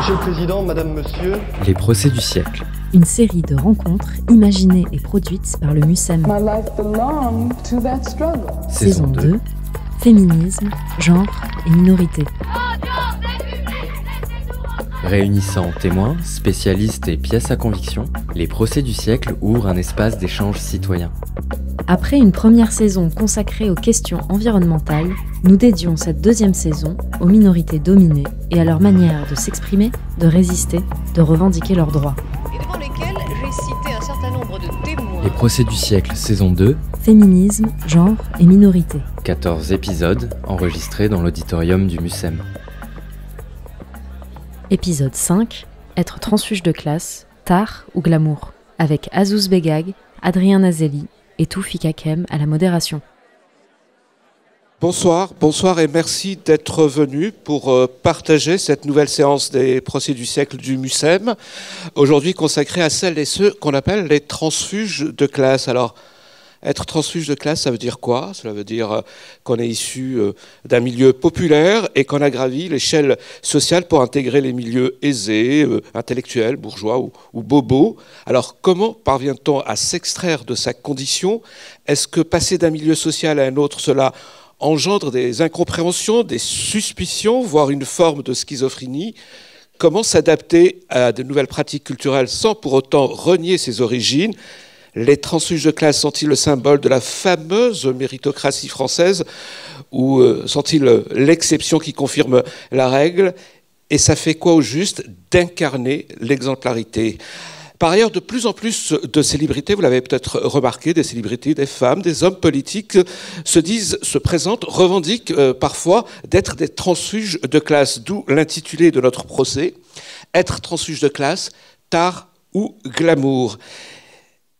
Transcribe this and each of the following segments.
Monsieur le Président, Madame, Monsieur. Les procès du siècle. Une série de rencontres imaginées et produites par le MUSEM. Saison 2, féminisme, genre et minorité. Réunissant témoins, spécialistes et pièces à conviction, les procès du siècle ouvrent un espace d'échange citoyen. Après une première saison consacrée aux questions environnementales, nous dédions cette deuxième saison aux minorités dominées et à leur manière de s'exprimer, de résister, de revendiquer leurs droits. Et devant lesquels j'ai cité un certain nombre de témoins. Les procès du siècle, saison 2. Féminisme, genre et minorité. 14 épisodes enregistrés dans l'auditorium du MUSEM. Épisode 5, être transfuge de classe, tard ou glamour, avec Azouz Begag, Adrien Nazeli et Toufik Hakem à la modération. Bonsoir et merci d'être venus pour partager cette nouvelle séance des procès du siècle du MUSEM, aujourd'hui consacrée à celles et ceux qu'on appelle les transfuges de classe. Alors, être transfuge de classe, ça veut dire quoi? Cela veut dire qu'on est issu d'un milieu populaire et qu'on a gravi l'échelle sociale pour intégrer les milieux aisés, intellectuels, bourgeois ou bobos. Alors, comment parvient-on à s'extraire de sa condition? Est-ce que passer d'un milieu social à un autre, cela engendre des incompréhensions, des suspicions, voire une forme de schizophrénie? Comment s'adapter à de nouvelles pratiques culturelles sans pour autant renier ses origines? Les transfuges de classe sont-ils le symbole de la fameuse méritocratie française ou sont-ils l'exception qui confirme la règle? Et ça fait quoi au juste d'incarner l'exemplarité? Par ailleurs, de plus en plus de célébrités, vous l'avez peut-être remarqué, des célébrités, des femmes, des hommes politiques se présentent, revendiquent parfois d'être des transfuges de classe, d'où l'intitulé de notre procès, être transfuge de classe, tard ou glamour.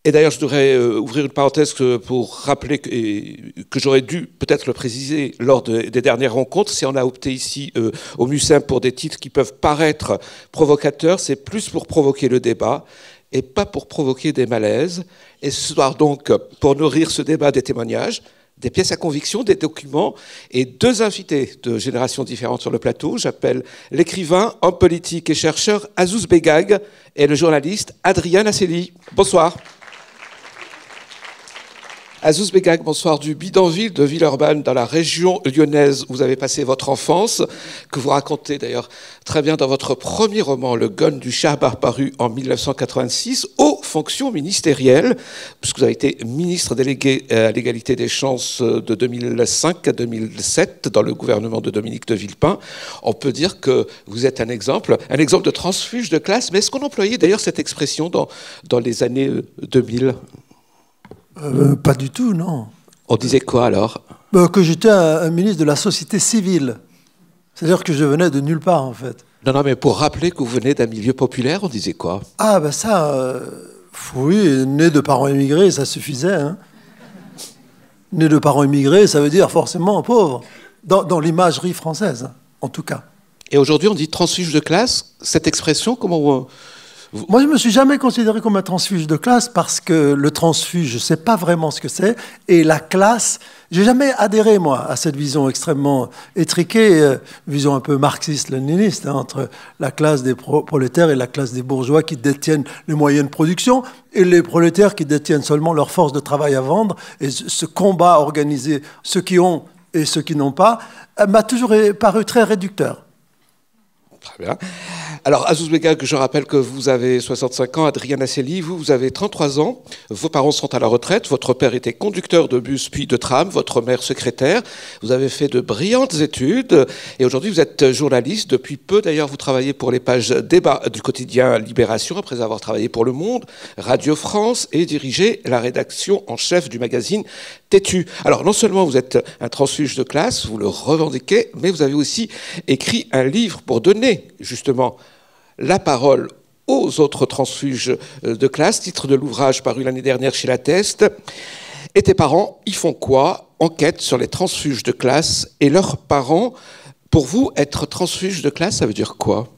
Et d'ailleurs, je devrais ouvrir une parenthèse pour rappeler que j'aurais dû peut-être le préciser lors des dernières rencontres. Si on a opté ici au MUSEM pour des titres qui peuvent paraître provocateurs, c'est plus pour provoquer le débat et pas pour provoquer des malaises. Et ce soir donc, pour nourrir ce débat, des témoignages, des pièces à conviction, des documents et deux invités de générations différentes sur le plateau. J'appelle l'écrivain, homme politique et chercheur Azouz Begag et le journaliste Adrien Nazeli. Bonsoir. Azouz Begag, bonsoir, du bidonville de Villeurbanne, dans la région lyonnaise où vous avez passé votre enfance, que vous racontez d'ailleurs très bien dans votre premier roman, Le Gon du Chahbar, paru en 1986, aux fonctions ministérielles, puisque vous avez été ministre délégué à l'égalité des chances de 2005 à 2007 dans le gouvernement de Dominique de Villepin. On peut dire que vous êtes un exemple de transfuge de classe, mais est-ce qu'on employait d'ailleurs cette expression dans les années 2000 ? Pas du tout, non. On disait quoi alors? Que j'étais un ministre de la société civile. C'est-à-dire que je venais de nulle part, en fait. Non, mais pour rappeler que vous venez d'un milieu populaire, on disait quoi? Ah, ben ça, oui, né de parents immigrés, ça suffisait. Hein. Né de parents immigrés, ça veut dire forcément pauvre, dans l'imagerie française, en tout cas. Et aujourd'hui, on dit transfuge de classe. Cette expression, comment... Moi, je ne me suis jamais considéré comme un transfuge de classe parce que le transfuge, je ne sais pas vraiment ce que c'est. Et la classe, je n'ai jamais adhéré, moi, à cette vision extrêmement étriquée, vision un peu marxiste-léniniste, hein, entre la classe des prolétaires et la classe des bourgeois qui détiennent les moyens de production et les prolétaires qui détiennent seulement leur force de travail à vendre. Et ce combat organisé, ceux qui ont et ceux qui n'ont pas, m'a toujours paru très réducteur. Très bien. Alors, Azouz Begag, je rappelle que vous avez 65 ans, Adrien Nazeli, vous avez 33 ans, vos parents sont à la retraite, votre père était conducteur de bus puis de tram, votre mère secrétaire, vous avez fait de brillantes études et aujourd'hui vous êtes journaliste. Depuis peu d'ailleurs, vous travaillez pour les pages débat du quotidien Libération après avoir travaillé pour Le Monde, Radio France et dirigé la rédaction en chef du magazine Têtu. Alors non seulement vous êtes un transfuge de classe, vous le revendiquez, mais vous avez aussi écrit un livre pour donner justement la parole aux autres transfuges de classe, titre de l'ouvrage paru l'année dernière chez Latteste. Et tes parents, ils font quoi? Enquête sur les transfuges de classe et leurs parents. Pour vous, être transfuge de classe, ça veut dire quoi?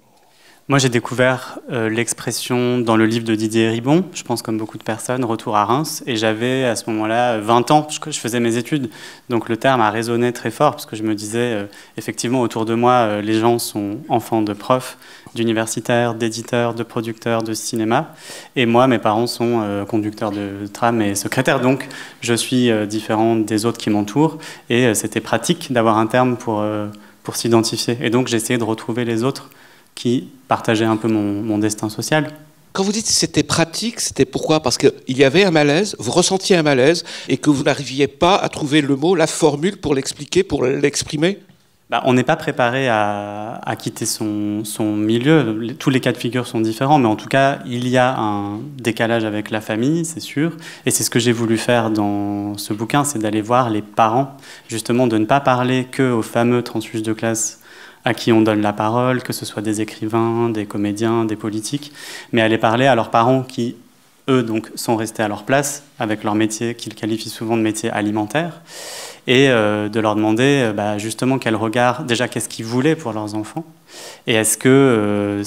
Moi, j'ai découvert l'expression dans le livre de Didier Ribon, je pense comme beaucoup de personnes, Retour à Reims, et j'avais à ce moment-là 20 ans, je faisais mes études, donc le terme a résonné très fort, parce que je me disais, effectivement, autour de moi, les gens sont enfants de profs, d'universitaires, d'éditeurs, de producteurs de cinéma, et moi, mes parents sont conducteurs de tram et secrétaires, donc je suis différent des autres qui m'entourent, et c'était pratique d'avoir un terme pour s'identifier, et donc j'ai essayé de retrouver les autres qui partageaient un peu mon destin social. Quand vous dites que c'était pratique, c'était pourquoi? Parce qu'il y avait un malaise, vous ressentiez un malaise et que vous n'arriviez pas à trouver le mot, la formule pour l'expliquer, pour l'exprimer? On n'est pas préparé à quitter son milieu. Tous les cas de figure sont différents, mais en tout cas, il y a un décalage avec la famille, c'est sûr. Et c'est ce que j'ai voulu faire dans ce bouquin, c'est d'aller voir les parents, justement de ne pas parler qu'aux fameux transfuges de classe à qui on donne la parole, que ce soit des écrivains, des comédiens, des politiques, mais aller parler à leurs parents qui, eux, donc, sont restés à leur place avec leur métier, qu'ils qualifient souvent de métier alimentaire, et de leur demander justement quel regard, déjà qu'est-ce qu'ils voulaient pour leurs enfants, et est-ce que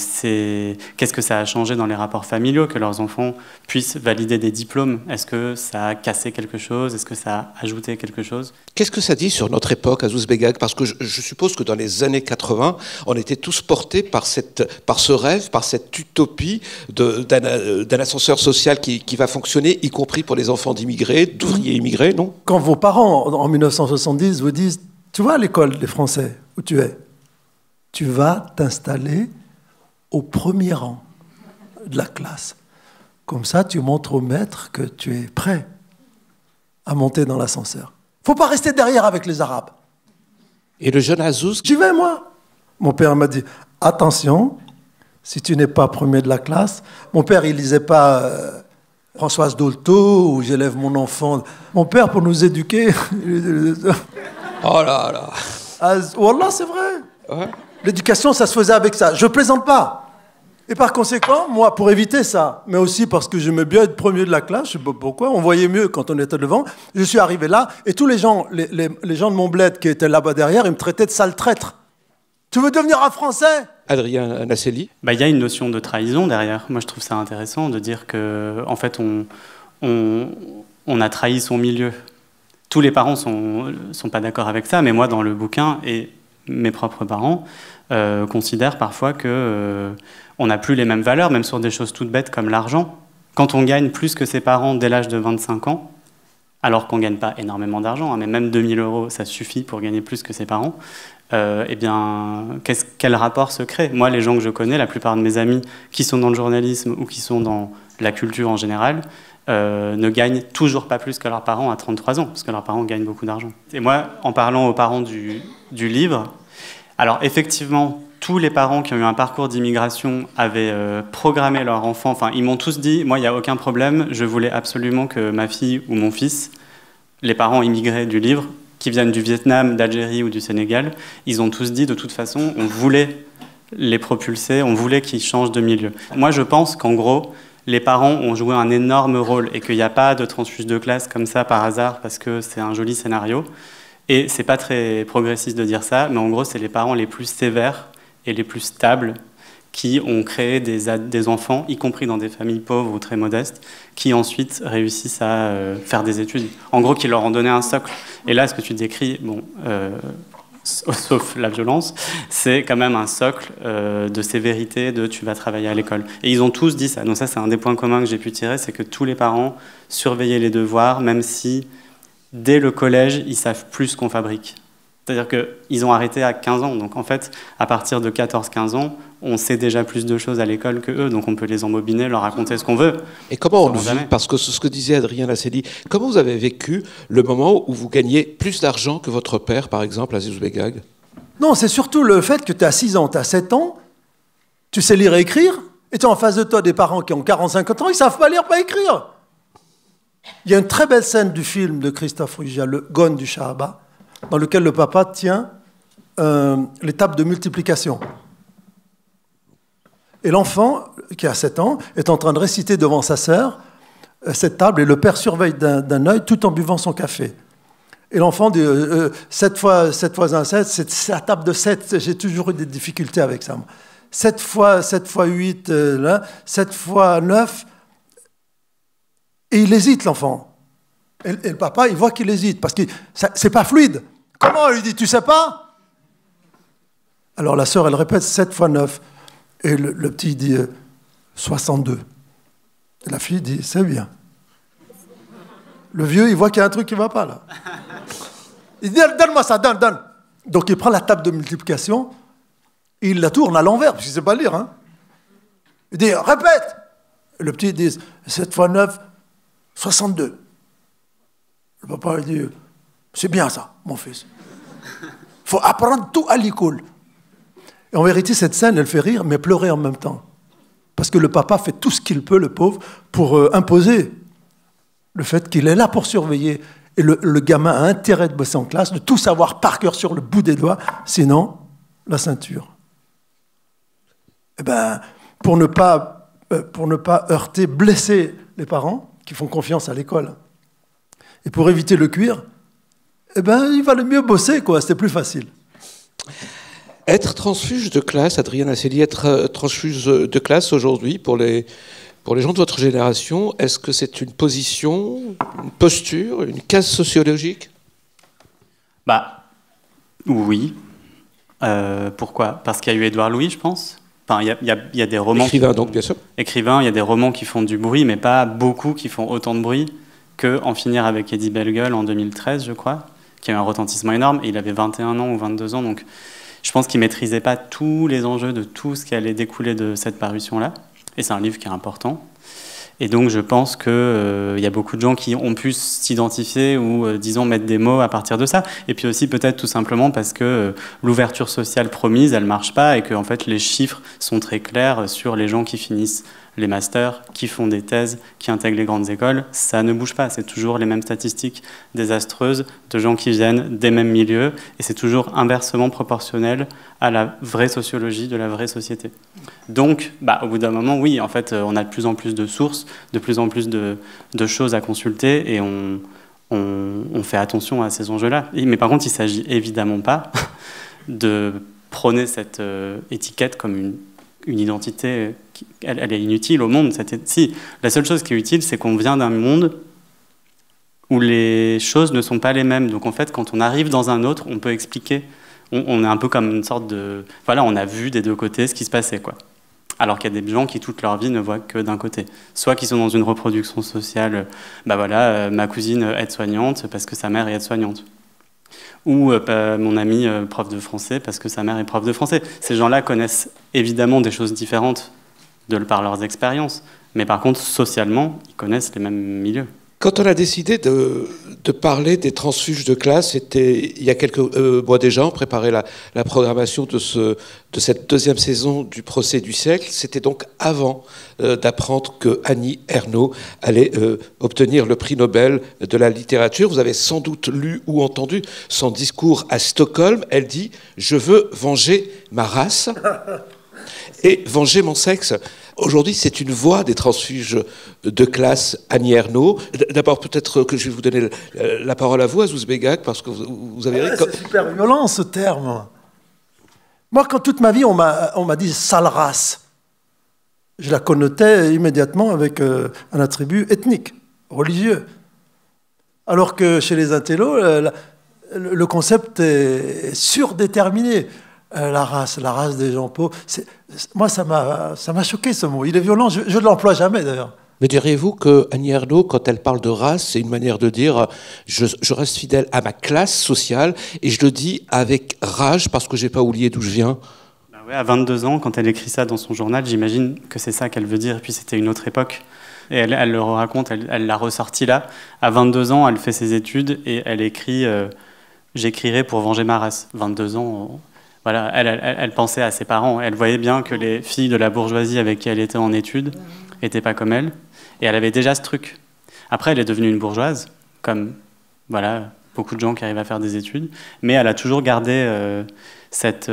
qu'est-ce que ça a changé dans les rapports familiaux, que leurs enfants puissent valider des diplômes? Est-ce que ça a cassé quelque chose? Est-ce que ça a ajouté quelque chose? Qu'est-ce que ça dit sur notre époque, Azouz Begag? Parce que je suppose que dans les années 80, on était tous portés par ce rêve, par cette utopie d'un ascenseur social qui va fonctionner, y compris pour les enfants d'immigrés, d'ouvriers immigrés, non? Quand vos parents, en 1970, vous disent « Tu vois à l'école des Français, où tu es, tu vas t'installer au premier rang de la classe. Comme ça, tu montres au maître que tu es prêt à monter dans l'ascenseur. Il ne faut pas rester derrière avec les Arabes. » Et le jeune Azouz? J'y vais, moi. Mon père m'a dit « Attention, si tu n'es pas premier de la classe. » Mon père, il ne lisait pas Françoise Dolto ou « J'élève mon enfant ». Mon père, pour nous éduquer... Oh là là. Wallah, c'est vrai. Ouais. L'éducation, ça se faisait avec ça. Je ne plaisante pas. Et par conséquent, moi, pour éviter ça, mais aussi parce que j'aimais bien être premier de la classe, je ne sais pas pourquoi, on voyait mieux quand on était devant, je suis arrivé là, et tous les gens, les gens de mon bled qui étaient là-bas derrière, ils me traitaient de sale traître. Tu veux devenir un Français? Adrien Nacelli? Il y a une notion de trahison derrière. Moi, je trouve ça intéressant de dire que, en fait, on a trahi son milieu. Tous les parents sont pas d'accord avec ça, mais moi, dans le bouquin, et mes propres parents considèrent parfois que on n'a plus les mêmes valeurs, même sur des choses toutes bêtes comme l'argent. Quand on gagne plus que ses parents dès l'âge de 25 ans, alors qu'on ne gagne pas énormément d'argent, mais même 2 000 €, ça suffit pour gagner plus que ses parents, eh bien, quel rapport se crée? Moi, les gens que je connais, la plupart de mes amis qui sont dans le journalisme ou qui sont dans la culture en général, ne gagnent toujours pas plus que leurs parents à 33 ans, parce que leurs parents gagnent beaucoup d'argent. Et moi, en parlant aux parents du livre, alors effectivement, tous les parents qui ont eu un parcours d'immigration avaient programmé leur enfant, enfin ils m'ont tous dit, moi il n'y a aucun problème, je voulais absolument que ma fille ou mon fils, les parents immigrés du livre, qui viennent du Vietnam, d'Algérie ou du Sénégal, ils ont tous dit de toute façon, on voulait les propulser, on voulait qu'ils changent de milieu. Moi je pense qu'en gros, les parents ont joué un énorme rôle et qu'il n'y a pas de transfuge de classe comme ça par hasard parce que c'est un joli scénario. Et c'est pas très progressiste de dire ça, mais en gros, c'est les parents les plus sévères et les plus stables qui ont créé des enfants, y compris dans des familles pauvres ou très modestes, qui ensuite réussissent à faire des études. En gros, qui leur ont donné un socle. Et là, ce que tu décris, sauf la violence, c'est quand même un socle de sévérité, de tu vas travailler à l'école. Et ils ont tous dit ça. Donc ça, c'est un des points communs que j'ai pu tirer, c'est que tous les parents surveillaient les devoirs, même si dès le collège, ils savent plus qu'on fabrique. C'est-à-dire qu'ils ont arrêté à 15 ans. Donc en fait, à partir de 14-15 ans, on sait déjà plus de choses à l'école que eux. Donc on peut les embobiner, leur raconter ce qu'on veut. Et comment on le vit? Parce que ce que disait Adrien Nacelli, comment vous avez vécu le moment où vous gagnez plus d'argent que votre père, par exemple, Azouz Begag? Non, c'est surtout le fait que tu as 6 ans, tu as 7 ans, tu sais lire et écrire, et tu as en face de toi des parents qui ont 40-50 ans, ils ne savent pas lire, pas écrire. Il y a une très belle scène du film de Christophe Ruggia, Le Gone du Shahaba, dans lequel le papa tient les tables de multiplication. Et l'enfant, qui a 7 ans, est en train de réciter devant sa sœur cette table, et le père surveille d'un œil tout en buvant son café. Et l'enfant dit 7 fois 1, 7, c'est la table de 7, j'ai toujours eu des difficultés avec ça. 7 fois 8, là, 7 fois 9, et il hésite, l'enfant. Et le papa, il voit qu'il hésite, parce que c'est pas fluide. Comment? Il dit, tu sais pas? Alors la sœur, elle répète 7 fois 9, et le petit dit 62. Et la fille dit, c'est bien. Le vieux, il voit qu'il y a un truc qui ne va pas, là. Il dit, donne-moi ça, donne. Donc il prend la table de multiplication, et il la tourne à l'envers, parce qu'il ne sait pas lire. Hein. Il dit, répète. Et le petit dit, 7 fois 9, 62. Le papa, il dit, c'est bien ça, mon fils. Il faut apprendre tout à l'école. Et en vérité, cette scène, elle fait rire, mais pleurer en même temps. Parce que le papa fait tout ce qu'il peut, le pauvre, pour imposer le fait qu'il est là pour surveiller. Et le gamin a intérêt de bosser en classe, de tout savoir par cœur sur le bout des doigts, sinon, la ceinture. Eh ben, pour ne pas heurter, blesser les parents qui font confiance à l'école, et pour éviter le cuir, eh ben, il valait mieux bosser, quoi. C'était plus facile. Être transfuge de classe, Adrienne Asseli, être transfuge de classe aujourd'hui, pour les gens de votre génération, est-ce que c'est une position, une posture, une case sociologique? Bah, oui. Pourquoi? Parce qu'il y a eu Édouard Louis, je pense. Enfin, il y a des romans... Écrivain, donc, bien sûr. Écrivain, il y a des romans qui font du bruit, mais pas beaucoup qui font autant de bruit que En finir avec Eddie Bellegueule en 2013, je crois, qui a eu un retentissement énorme. Et il avait 21 ans ou 22 ans, donc je pense qu'il ne maîtrisait pas tous les enjeux de tout ce qui allait découler de cette parution-là. Et c'est un livre qui est important. Et donc, je pense qu'il y a beaucoup de gens qui ont pu s'identifier ou, disons, mettre des mots à partir de ça. Et puis aussi, peut-être tout simplement parce que l'ouverture sociale promise, elle ne marche pas et que en fait, les chiffres sont très clairs sur les gens qui finissent les masters, qui font des thèses, qui intègrent les grandes écoles. Ça ne bouge pas. C'est toujours les mêmes statistiques désastreuses de gens qui viennent des mêmes milieux. Et c'est toujours inversement proportionnel à la vraie sociologie de la vraie société. Donc, au bout d'un moment, oui, en fait, on a de plus en plus de sources, de plus en plus de choses à consulter et on fait attention à ces enjeux-là. Mais par contre, il ne s'agit évidemment pas de prôner cette étiquette comme une identité, elle est inutile au monde. Si, la seule chose qui est utile, c'est qu'on vient d'un monde où les choses ne sont pas les mêmes. Donc en fait, quand on arrive dans un autre, on peut expliquer. On est un peu comme une sorte de... Voilà, on a vu des deux côtés ce qui se passait, quoi. Alors qu'il y a des gens qui, toute leur vie, ne voient que d'un côté. Soit qui sont dans une reproduction sociale, ma cousine aide-soignante parce que sa mère est aide-soignante. Ou mon ami prof de français parce que sa mère est prof de français. Ces gens-là connaissent évidemment des choses différentes par leurs expériences. Mais par contre, socialement, ils connaissent les mêmes milieux. Quand on a décidé de parler des transfuges de classe, c'était il y a quelques mois déjà, on préparait la programmation de cette deuxième saison du procès du siècle. C'était donc avant d'apprendre que Annie Ernaux allait obtenir le prix Nobel de la littérature. Vous avez sans doute lu ou entendu son discours à Stockholm. Elle dit « Je veux venger ma race et venger mon sexe ». Aujourd'hui, c'est une voix des transfuges de classe, Annie Ernaux. D'abord, peut-être que je vais vous donner la parole à vous, Azouz Begag, parce que vous avez... Ouais, c'est super violent, ce terme. Moi, quand toute ma vie, on m'a dit « sale race », je la connotais immédiatement avec un attribut ethnique, religieux. Alors que chez les intellos, le concept est surdéterminé. La race des gens pauvres. Moi, ça m'a choqué, ce mot. Il est violent, je ne l'emploie jamais, d'ailleurs. Mais diriez-vous que Annie Ernaux, quand elle parle de race, c'est une manière de dire je reste fidèle à ma classe sociale et je le dis avec rage parce que je n'ai pas oublié d'où je viens? Ouais, à 22 ans, quand elle écrit ça dans son journal, j'imagine que c'est ça qu'elle veut dire. Et puis c'était une autre époque. Et elle le raconte, elle l'a ressorti là. À 22 ans, elle fait ses études et elle écrit « J'écrirai pour venger ma race ». 22 ans... Voilà, elle pensait à ses parents. Elle voyait bien que les filles de la bourgeoisie avec qui elle était en études n'étaient pas comme elle. Et elle avait déjà ce truc. Après, elle est devenue une bourgeoise, comme beaucoup de gens qui arrivent à faire des études. Mais elle a toujours gardé cette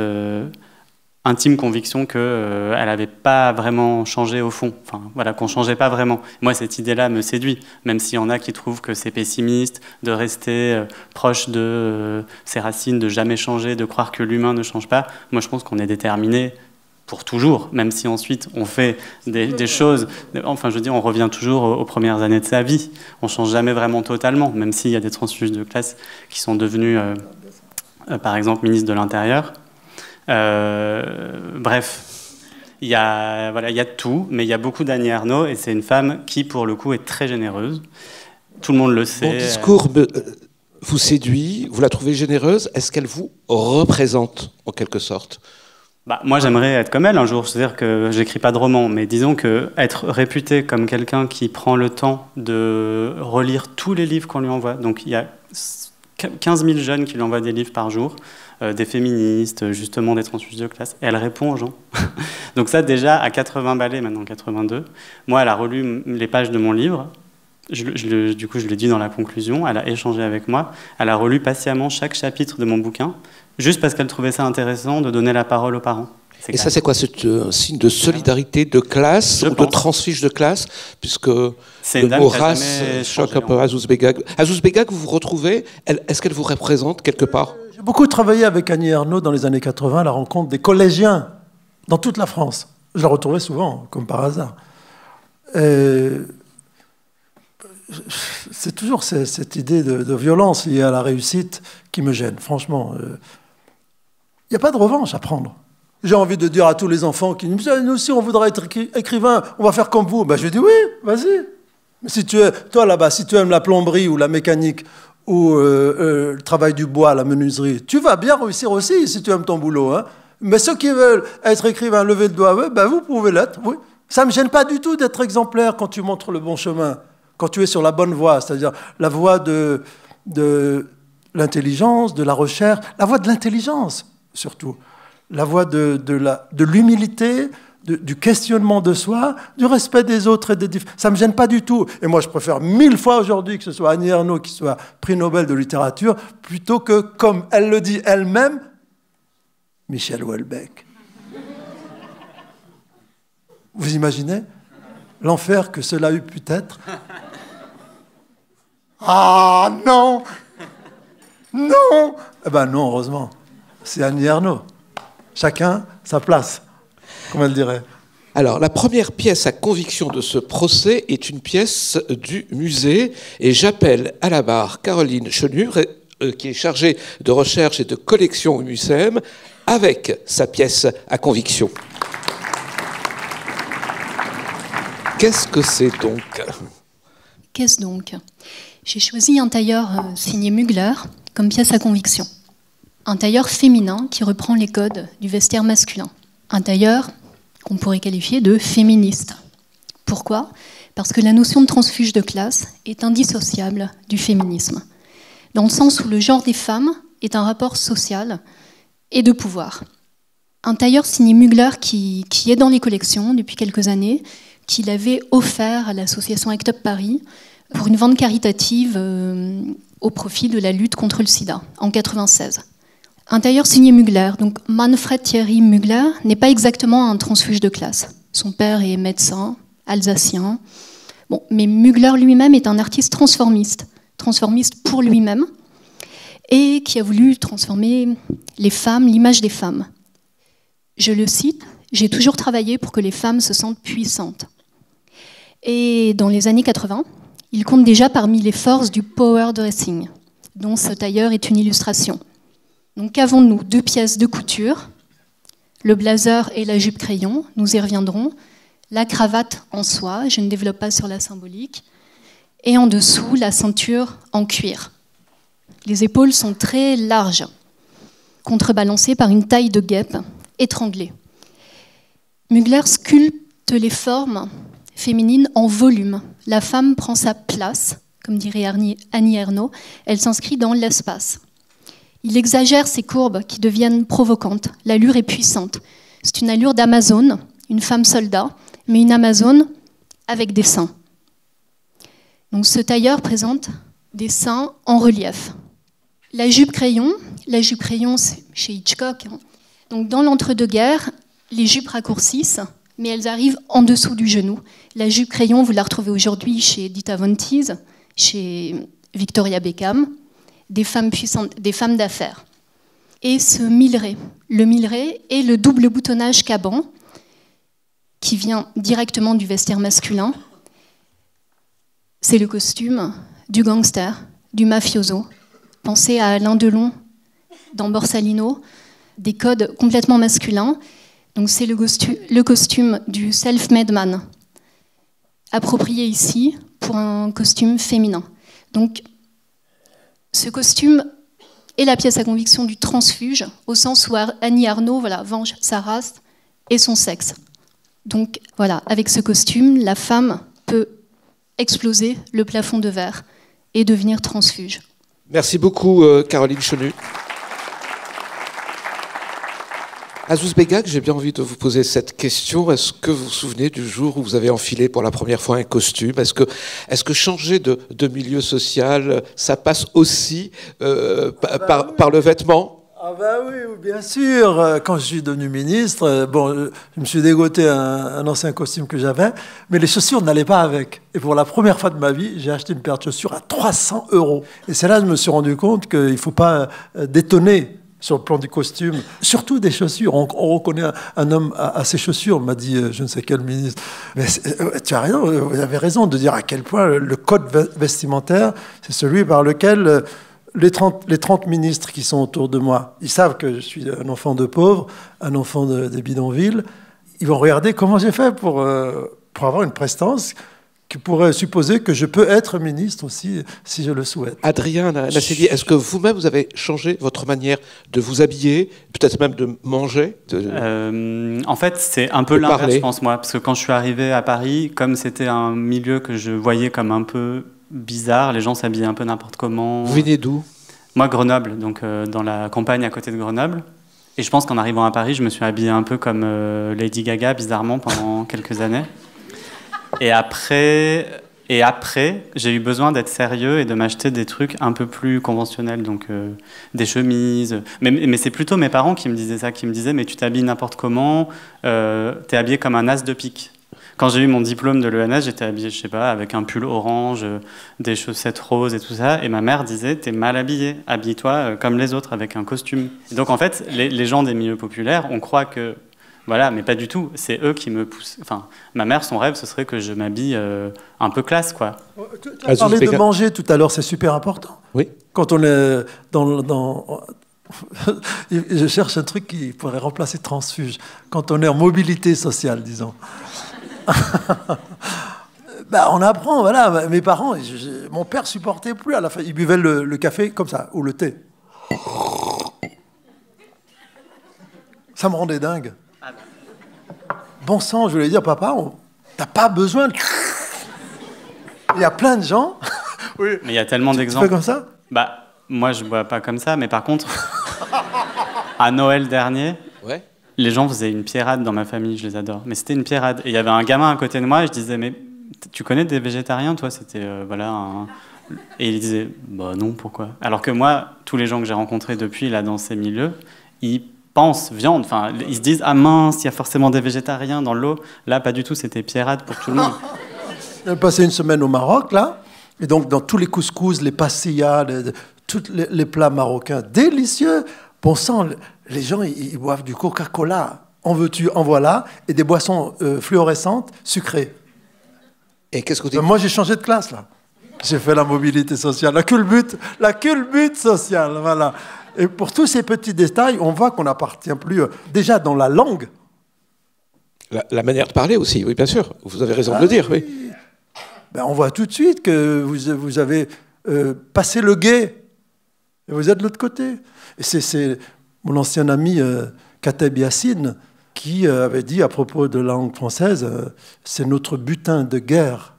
intime conviction qu'elle n'avait pas vraiment changé au fond. Enfin, voilà, qu'on ne changeait pas vraiment. Moi, cette idée-là me séduit, même s'il y en a qui trouvent que c'est pessimiste, de rester proche de ses racines, de jamais changer, de croire que l'humain ne change pas. Moi, je pense qu'on est déterminé pour toujours, même si ensuite on fait des choses, enfin je veux dire, on revient toujours aux premières années de sa vie, on ne change jamais vraiment totalement, même s'il y a des transfuges de classe qui sont devenus, par exemple, ministres de l'Intérieur. Bref, il y a tout, mais il y a beaucoup d'Annie Ernaux, et c'est une femme qui, pour le coup, est très généreuse. Tout le monde le sait. Mon discours vous séduit, vous la trouvez généreuse, est-ce qu'elle vous représente, en quelque sorte ? Moi, j'aimerais être comme elle un jour. C'est-à-dire que j'écris pas de roman, mais disons que être réputé comme quelqu'un qui prend le temps de relire tous les livres qu'on lui envoie. Donc, il y a 15 000 jeunes qui lui envoient des livres par jour, des féministes, justement des transfuges de classe. Et elle répond aux gens. Donc ça, déjà, à 80 balais, maintenant 82, moi, elle a relu les pages de mon livre. Du coup, je l'ai dit dans la conclusion. Elle a échangé avec moi. Elle a relu patiemment chaque chapitre de mon bouquin, juste parce qu'elle trouvait ça intéressant de donner la parole aux parents. Et ça, c'est quoi? C'est un signe de solidarité de classe ou de transfuge de classe? Puisque le mot race choque un peu Azouz Begag. Azouz Begag, vous vous retrouvez, est-ce qu'elle vous représente quelque part? J'ai beaucoup travaillé avec Annie Ernaux dans les années 80 à la rencontre des collégiens dans toute la France. Je la retrouvais souvent, comme par hasard. C'est toujours cette idée de violence liée à la réussite qui me gêne, franchement. Il n'y a pas de revanche à prendre. J'ai envie de dire à tous les enfants qui me disent « Nous aussi, on voudrait être écrivain, on va faire comme vous. » Je dis « Oui, vas-y. » Si toi, là-bas, si tu aimes la plomberie ou la mécanique ou le travail du bois, la menuiserie, tu vas bien réussir aussi si tu aimes ton boulot. Hein. Mais ceux qui veulent être écrivains, lever le doigt, vous pouvez l'être. Oui. Ça ne me gêne pas du tout d'être exemplaire quand tu montres le bon chemin, quand tu es sur la bonne voie, c'est-à-dire la voie de l'intelligence, de la recherche, la voie de l'intelligence surtout, la voie de l'humilité, du questionnement de soi, du respect des autres et des différents. Ça ne me gêne pas du tout. Et moi, je préfère 1000 fois aujourd'hui que ce soit Annie Ernaux qui soit prix Nobel de littérature, plutôt que, comme elle le dit elle-même, Michel Houellebecq. Vous imaginez l'enfer que cela eût pu être? Ah non! Non! Eh ben non, heureusement. C'est Annie Ernaux. Chacun sa place, comme elle dirait. Alors, la première pièce à conviction de ce procès est une pièce du musée, et j'appelle à la barre Caroline Chenure, qui est chargée de recherche et de collection au MUCEM, avec sa pièce à conviction. Qu'est-ce que c'est donc? Qu'est-ce donc? J'ai choisi un tailleur signé Mugler comme pièce à conviction. Un tailleur féminin qui reprend les codes du vestiaire masculin. Un tailleur qu'on pourrait qualifier de féministe. Pourquoi? Parce que la notion de transfuge de classe est indissociable du féminisme, dans le sens où le genre des femmes est un rapport social et de pouvoir. Un tailleur signé Mugler qui est dans les collections depuis quelques années, qu'il avait offert à l'association ACT UP Paris pour une vente caritative au profit de la lutte contre le sida en 1996. Un tailleur signé Mugler, donc Manfred Thierry Mugler, n'est pas exactement un transfuge de classe. Son père est médecin, alsacien. Bon, mais Mugler lui-même est un artiste transformiste pour lui-même, et qui a voulu transformer les femmes, l'image des femmes. Je le cite, « J'ai toujours travaillé pour que les femmes se sentent puissantes ». Et dans les années 80, il compte déjà parmi les forces du power dressing, dont ce tailleur est une illustration. Donc qu'avons-nous? 2 pièces de couture, le blazer et la jupe crayon, nous y reviendrons, la cravate en soie, je ne développe pas sur la symbolique, et en dessous, la ceinture en cuir. Les épaules sont très larges, contrebalancées par une taille de guêpe étranglée. Mugler sculpte les formes féminines en volume. La femme prend sa place, comme dirait Annie Ernaux, elle s'inscrit dans l'espace. Il exagère ses courbes qui deviennent provocantes. L'allure est puissante. C'est une allure d'Amazone, une femme soldat, mais une Amazone avec des seins. Donc ce tailleur présente des seins en relief. La jupe crayon, c'est chez Hitchcock. Donc dans l'entre-deux-guerres, les jupes raccourcissent, mais elles arrivent en dessous du genou. La jupe crayon, vous la retrouvez aujourd'hui chez Dita Von Teese, chez Victoria Beckham, des femmes puissantes, des femmes d'affaires. Et ce milleret, le milleret et le double boutonnage caban, qui vient directement du vestiaire masculin. C'est le costume du gangster, du mafioso. Pensez à Alain Delon dans Borsalino, des codes complètement masculins. Donc c'est le costume du self-made man, approprié ici pour un costume féminin. Donc ce costume est la pièce à conviction du transfuge, au sens où Annie Ernaux venge sa race et son sexe. Donc voilà, avec ce costume, la femme peut exploser le plafond de verre et devenir transfuge. Merci beaucoup, Caroline Chenu. Azouz Begag, j'ai bien envie de vous poser cette question. Est-ce que vous vous souvenez du jour où vous avez enfilé pour la première fois un costume ? Est-ce que changer de milieu social, ça passe aussi par le vêtement ? Ah ben oui, bien sûr. Quand je suis devenu ministre, je me suis dégoté un ancien costume que j'avais, mais les chaussures n'allaient pas avec. Et pour la première fois de ma vie, j'ai acheté une paire de chaussures à 300 €. Et c'est là que je me suis rendu compte qu'il ne faut pas détonner sur le plan du costume, surtout des chaussures. On reconnaît un homme à ses chaussures, m'a dit je ne sais quel ministre. Mais tu as raison, vous avez raison de dire à quel point le code vestimentaire, c'est celui par lequel les 30 ministres qui sont autour de moi, ils savent que je suis un enfant de pauvres, un enfant des bidonvilles. Ils vont regarder comment j'ai fait pour avoir une prestance qui pourrait supposer que je peux être ministre aussi, si je le souhaite. Adrien Nassedi, est-ce que vous-même, vous avez changé votre manière de vous habiller, peut-être même de manger En fait, c'est un peu l'inverse, je pense, moi. Parce que quand je suis arrivé à Paris, comme c'était un milieu que je voyais comme un peu bizarre, les gens s'habillaient un peu n'importe comment. Vous venez d'où ? Moi, Grenoble, donc dans la campagne à côté de Grenoble. Et je pense qu'en arrivant à Paris, je me suis habillé un peu comme Lady Gaga, bizarrement, pendant quelques années. Et après, j'ai eu besoin d'être sérieux et de m'acheter des trucs un peu plus conventionnels, donc des chemises. Mais c'est plutôt mes parents qui me disaient ça, qui me disaient « mais tu t'habilles n'importe comment, t'es habillé comme un as de pique ». Quand j'ai eu mon diplôme de l'ENS, j'étais habillé, je sais pas, avec un pull orange, des chaussettes roses et tout ça. Et ma mère disait « t'es mal habillé, habille-toi comme les autres, avec un costume ». Donc en fait, les gens des milieux populaires, on croit que... Voilà, mais pas du tout. C'est eux qui me poussent. Enfin, ma mère, son rêve, ce serait que je m'habille un peu classe, quoi. Tu as parlé de manger tout à l'heure, c'est super important. Oui. Quand on est dans je cherche un truc qui pourrait remplacer transfuge. Quand on est en mobilité sociale, disons. On apprend, voilà. Mes parents, mon père supportait plus à la fin. Il buvait le café comme ça, ou le thé. Ça me rendait dingue. Bon sang, je voulais dire, papa, t'as pas besoin de... Il y a plein de gens... Oui. Mais il y a tellement d'exemples. Tu fais comme ça ? Moi, je bois pas comme ça, mais par contre, à Noël dernier, ouais, les gens faisaient une pierrade dans ma famille, je les adore. Mais c'était une pierrade. Et il y avait un gamin à côté de moi, et je disais, mais tu connais des végétariens, toi ? C'était, Et il disait, non, pourquoi ? Alors que moi, tous les gens que j'ai rencontrés depuis, là, dans ces milieux, ils pensent viande, enfin, ils se disent « Ah mince, il y a forcément des végétariens dans l'eau ». Là, pas du tout, c'était pierrade pour tout le monde. J'ai passé une semaine au Maroc, là, et donc dans tous les couscous, les pastillas, tous les plats marocains délicieux, bon sang, les gens, ils boivent du Coca-Cola, en veux-tu, en voilà, et des boissons fluorescentes, sucrées. Et qu'est-ce que tu dis ? Moi, j'ai changé de classe, là. J'ai fait la mobilité sociale, la culbute sociale, voilà. Et pour tous ces petits détails, on voit qu'on n'appartient plus déjà dans la langue. La manière de parler aussi, oui, bien sûr. Vous avez raison de le dire, oui. On voit tout de suite que vous avez passé le gué. Et vous êtes de l'autre côté. Et c'est mon ancien ami Kateb Yassine qui avait dit à propos de la langue française, c'est notre butin de guerre.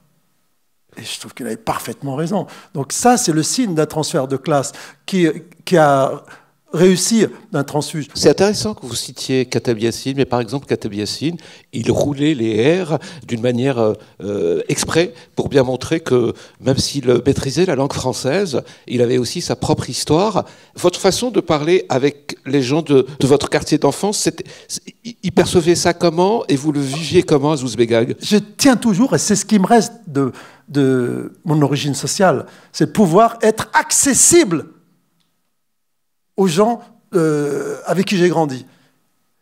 Et je trouve qu'il avait parfaitement raison. Donc ça, c'est le signe d'un transfert de classe qui a réussi d'un transfuge. C'est intéressant que vous citiez Kateb Yassine, mais par exemple, Kateb Yassine, il roulait les R d'une manière exprès pour bien montrer que même s'il maîtrisait la langue française, il avait aussi sa propre histoire. Votre façon de parler avec les gens de votre quartier d'enfance, ils percevaient ça comment et vous le viviez comment, Azouz Begag ? Je tiens toujours, et c'est ce qui me reste de mon origine sociale, c'est de pouvoir être accessible aux gens avec qui j'ai grandi.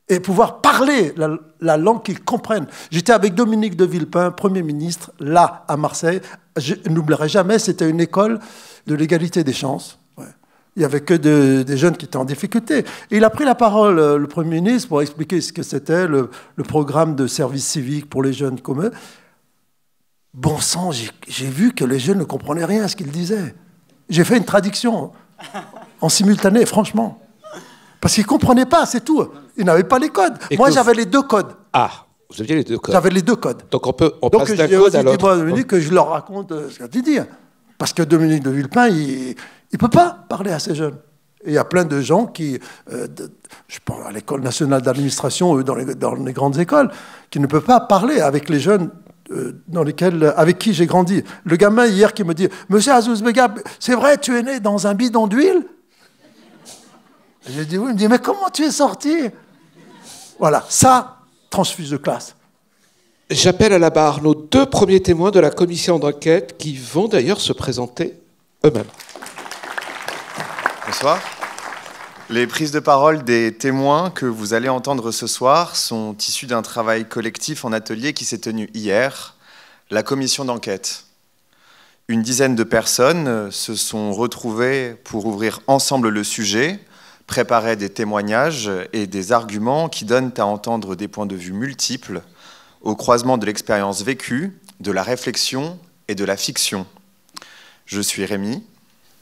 et pouvoir parler la langue qu'ils comprennent. J'étais avec Dominique de Villepin, Premier ministre, là, à Marseille. Je n'oublierai jamais, c'était une école de l'égalité des chances. Ouais. Il n'y avait que des jeunes qui étaient en difficulté. Et il a pris la parole, le Premier ministre, pour expliquer ce que c'était, le programme de service civique pour les jeunes comme eux. Bon sang, j'ai vu que les jeunes ne comprenaient rien à ce qu'il disait. J'ai fait une traduction en simultané, franchement. Parce qu'ils ne comprenaient pas, c'est tout. Ils n'avaient pas les codes. Moi, j'avais les 2 codes. Ah, vous aviez les 2 codes. J'avais les 2 codes. Donc on passe d'un code à l'autre. Donc Dominique que je leur raconte ce qu'il dit. Parce que Dominique de Villepin, il ne peut pas parler à ces jeunes. Et il y a plein de gens qui, je pense à l'École nationale d'administration, dans les grandes écoles, qui ne peuvent pas parler avec les jeunes avec qui j'ai grandi. Le gamin hier qui me dit « Monsieur Azouz-Begab, c'est vrai, tu es né dans un bidon d'huile ?» J'ai dit « Oui ». Il me dit « Mais comment tu es sorti ?» Voilà, ça, transfuse de classe. J'appelle à la barre nos 2 premiers témoins de la commission d'enquête qui vont d'ailleurs se présenter eux-mêmes. Bonsoir. Les prises de parole des témoins que vous allez entendre ce soir sont issues d'un travail collectif en atelier qui s'est tenu hier, la commission d'enquête. Une dizaine de personnes se sont retrouvées pour ouvrir ensemble le sujet, préparer des témoignages et des arguments qui donnent à entendre des points de vue multiples au croisement de l'expérience vécue, de la réflexion et de la fiction. Je suis Rémi.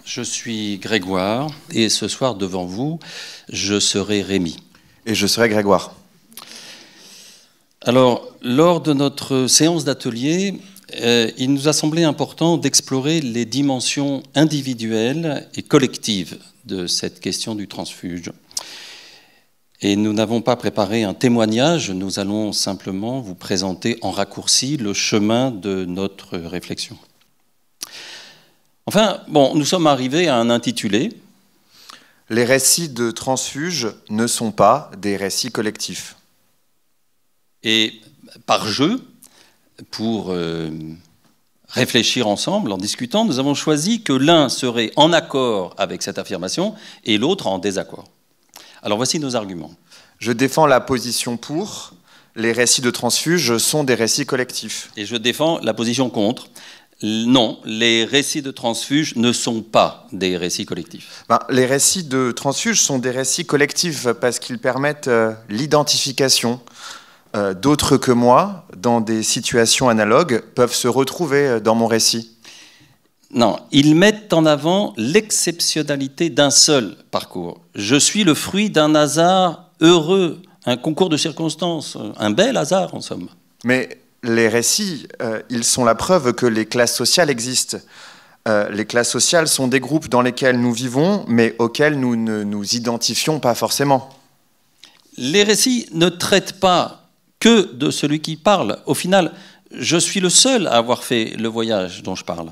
Je suis Grégoire, et ce soir, devant vous, je serai Rémi. Et je serai Grégoire. Alors, lors de notre séance d'atelier, il nous a semblé important d'explorer les dimensions individuelles et collectives de cette question du transfuge. Et nous n'avons pas préparé un témoignage, nous allons simplement vous présenter en raccourci le chemin de notre réflexion. Enfin, bon, nous sommes arrivés à un intitulé. Les récits de transfuges ne sont pas des récits collectifs. Et par jeu, pour réfléchir ensemble, en discutant, nous avons choisi que l'un serait en accord avec cette affirmation et l'autre en désaccord. Alors voici nos arguments. Je défends la position pour. Les récits de transfuges sont des récits collectifs. Et je défends la position contre. Non, les récits de transfuges ne sont pas des récits collectifs. Les récits de transfuges sont des récits collectifs parce qu'ils permettent l'identification. D'autres que moi, dans des situations analogues, peuvent se retrouver dans mon récit. Non, ils mettent en avant l'exceptionnalité d'un seul parcours. Je suis le fruit d'un hasard heureux, un concours de circonstances, un bel hasard en somme. Mais les récits, ils sont la preuve que les classes sociales existent. Les classes sociales sont des groupes dans lesquels nous vivons, mais auxquels nous ne nous identifions pas forcément. Les récits ne traitent pas que de celui qui parle. Au final, je suis le seul à avoir fait le voyage dont je parle.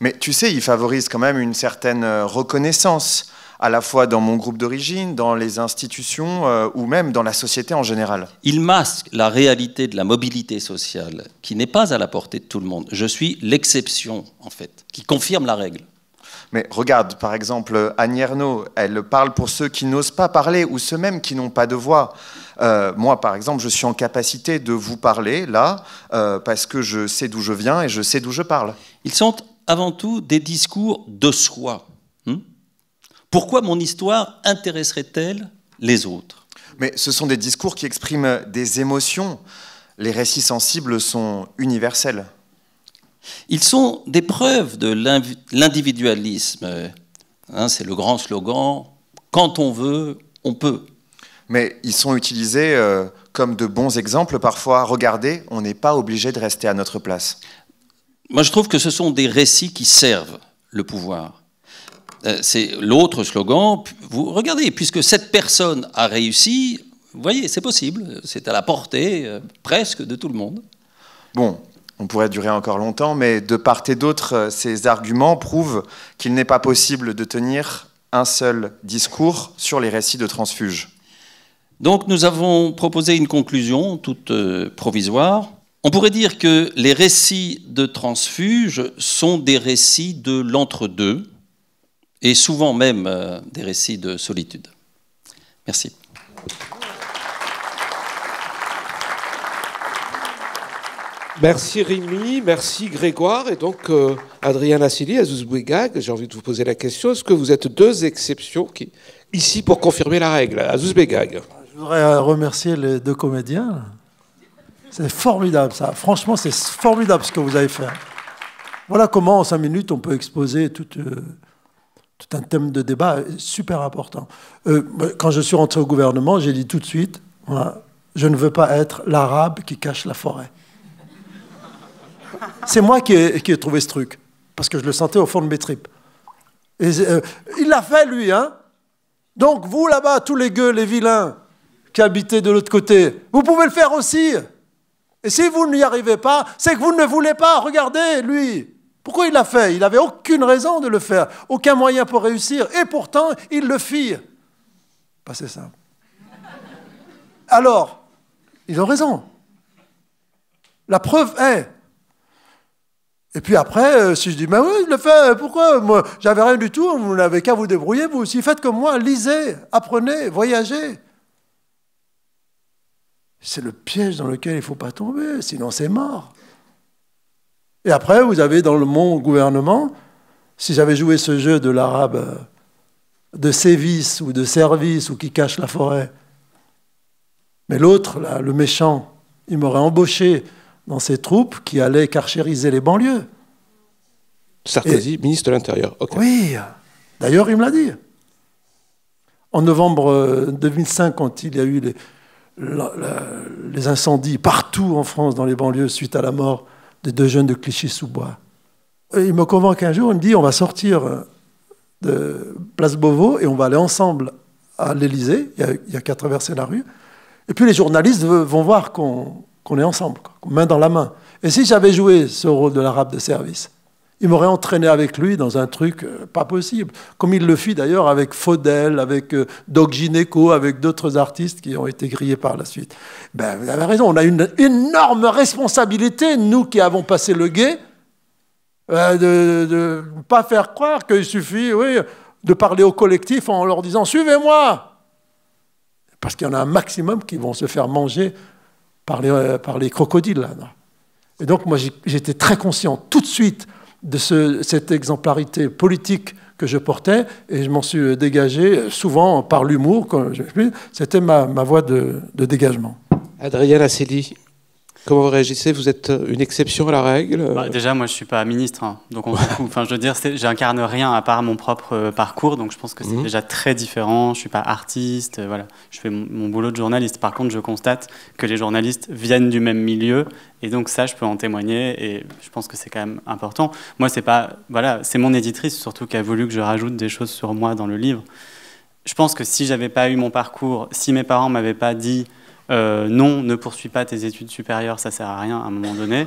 Mais tu sais, ils favorisent quand même une certaine reconnaissance, à la fois dans mon groupe d'origine, dans les institutions ou même dans la société en général. Il masque la réalité de la mobilité sociale qui n'est pas à la portée de tout le monde. Je suis l'exception, en fait, qui confirme la règle. Mais regarde, par exemple, Annie Ernaux, elle parle pour ceux qui n'osent pas parler ou ceux même qui n'ont pas de voix. Moi, par exemple, je suis en capacité de vous parler, là, parce que je sais d'où je viens et je sais d'où je parle. Ils sont avant tout des discours de soi. Pourquoi mon histoire intéresserait-elle les autres ? Mais ce sont des discours qui expriment des émotions. Les récits sensibles sont universels. Ils sont des preuves de l'individualisme. C'est le grand slogan « Quand on veut, on peut ». Mais ils sont utilisés comme de bons exemples parfois. Regardez, on n'est pas obligé de rester à notre place. Moi, je trouve que ce sont des récits qui servent le pouvoir. C'est l'autre slogan. Vous regardez, puisque cette personne a réussi, vous voyez, c'est possible. C'est à la portée presque de tout le monde. Bon, on pourrait durer encore longtemps, mais de part et d'autre, ces arguments prouvent qu'il n'est pas possible de tenir un seul discours sur les récits de transfuges. Donc nous avons proposé une conclusion toute provisoire. On pourrait dire que les récits de transfuges sont des récits de l'entre-deux, et souvent même des récits de solitude. Merci. Merci Rémi, merci Grégoire. Et donc, Adrien Asseli, Azouz Bouegag, j'ai envie de vous poser la question. Est-ce que vous êtes deux exceptions ici pour confirmer la règle? Azouz Bouegag. Je voudrais remercier les deux comédiens. C'est formidable, ça. Franchement, c'est formidable ce que vous avez fait. Voilà comment, en 5 minutes, on peut exposer tout un thème de débat super important. Quand je suis rentré au gouvernement, j'ai dit tout de suite, voilà, je ne veux pas être l'arabe qui cache la forêt. C'est moi qui ai trouvé ce truc, parce que je le sentais au fond de mes tripes. Et, il l'a fait, lui, hein. Donc, vous, là-bas, tous les gueux, les vilains, qui habitez de l'autre côté, vous pouvez le faire aussi. Et si vous n'y arrivez pas, c'est que vous ne voulez pas. Regardez, lui. Pourquoi il l'a fait? Il n'avait aucune raison de le faire, aucun moyen pour réussir. Et pourtant, il le fit. Pas c'est simple. Alors, ils ont raison. La preuve est. Et puis après, si je dis, mais oui, il le fait, pourquoi? Moi, j'avais rien du tout, vous n'avez qu'à vous débrouiller, vous aussi. Faites comme moi, lisez, apprenez, voyagez. C'est le piège dans lequel il ne faut pas tomber, sinon c'est mort. Et après, vous avez dans mon gouvernement, si j'avais joué ce jeu de l'arabe de sévice ou de service ou qui cache la forêt, mais l'autre, là, le méchant, il m'aurait embauché dans ses troupes qui allaient carchériser les banlieues. Sarkozy, ministre de l'Intérieur. Okay. Oui, d'ailleurs, il me l'a dit. En novembre 2005, quand il y a eu les incendies partout en France, dans les banlieues, suite à la mort des 2 jeunes de Clichy-sous-Bois. Il me convoque un jour, il me dit, on va sortir de Place Beauvau et on va aller ensemble à l'Élysée, il y a qu'à traverser la rue, et puis les journalistes vont voir qu'on est ensemble, quoi, main dans la main. Et si j'avais joué ce rôle de l'arabe de service, il m'aurait entraîné avec lui dans un truc pas possible, comme il le fit d'ailleurs avec Faudel, avec Doc Gineco, avec d'autres artistes qui ont été grillés par la suite. Ben, vous avez raison, on a une énorme responsabilité, nous qui avons passé le guet, de ne pas faire croire qu'il suffit, oui, de parler au collectif en leur disant « Suivez-moi !» Parce qu'il y en a un maximum qui vont se faire manger par les crocodiles. Là. Et donc, moi, j'étais très conscient tout de suite de cette exemplarité politique que je portais, et je m'en suis dégagé souvent par l'humour. C'était ma voie de dégagement. Adrien Asseli, comment vous réagissez? Vous êtes une exception à la règle? Déjà, moi, je ne suis pas ministre, hein, donc on s'en fout. Enfin, je veux dire, j'incarne rien à part mon propre parcours, donc je pense que c'est déjà très différent. Je ne suis pas artiste, voilà. Je fais mon boulot de journaliste. Par contre, je constate que les journalistes viennent du même milieu, et donc ça, je peux en témoigner, et je pense que c'est quand même important. Moi, c'est mon éditrice, surtout, qui a voulu que je rajoute des choses sur moi dans le livre. Je pense que si je n'avais pas eu mon parcours, si mes parents ne m'avaient pas dit non, ne poursuis pas tes études supérieures, ça sert à rien à un moment donné,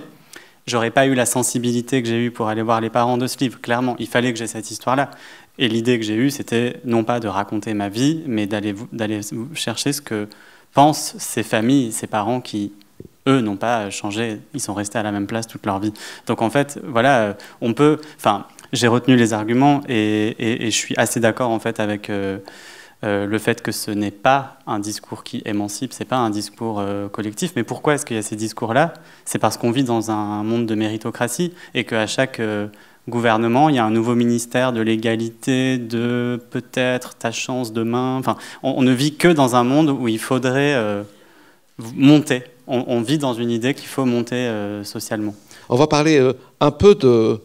j'aurais pas eu la sensibilité que j'ai eue pour aller voir les parents de ce livre. Clairement, il fallait que j'ai cette histoire-là. Et l'idée que j'ai eue, c'était non pas de raconter ma vie, mais d'aller chercher ce que pensent ces familles, ces parents qui, eux, n'ont pas changé, ils sont restés à la même place toute leur vie. Donc en fait, voilà, j'ai retenu les arguments et je suis assez d'accord en fait avec le fait que ce n'est pas un discours qui émancipe, c'est pas un discours collectif. Mais pourquoi est-ce qu'il y a ces discours-là? C'est parce qu'on vit dans un monde de méritocratie et qu'à chaque gouvernement, il y a un nouveau ministère de l'égalité, de peut-être ta chance demain. Enfin, on ne vit que dans un monde où il faudrait monter. On vit dans une idée qu'il faut monter socialement. On va parler un peu de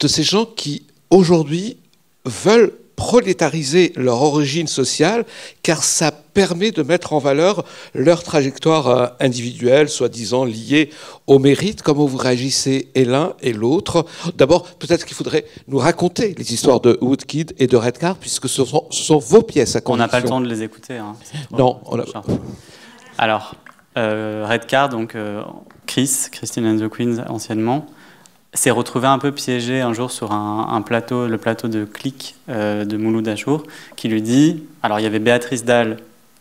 ces gens qui, aujourd'hui, veulent prolétariser leur origine sociale, car ça permet de mettre en valeur leur trajectoire individuelle, soi-disant liée au mérite. Comment vous réagissez et l'un et l'autre? D'abord, peut-être qu'il faudrait nous raconter les histoires de Woodkid et de Redcar, puisque ce sont vos pièces à conviction. On n'a pas le temps de les écouter. Hein. Non. Alors, Redcar, donc Christine and the Queens anciennement, s'est retrouvé un peu piégé un jour sur un plateau, le plateau de Click de Mouloud Achour, qui lui dit, alors il y avait Béatrice Dalle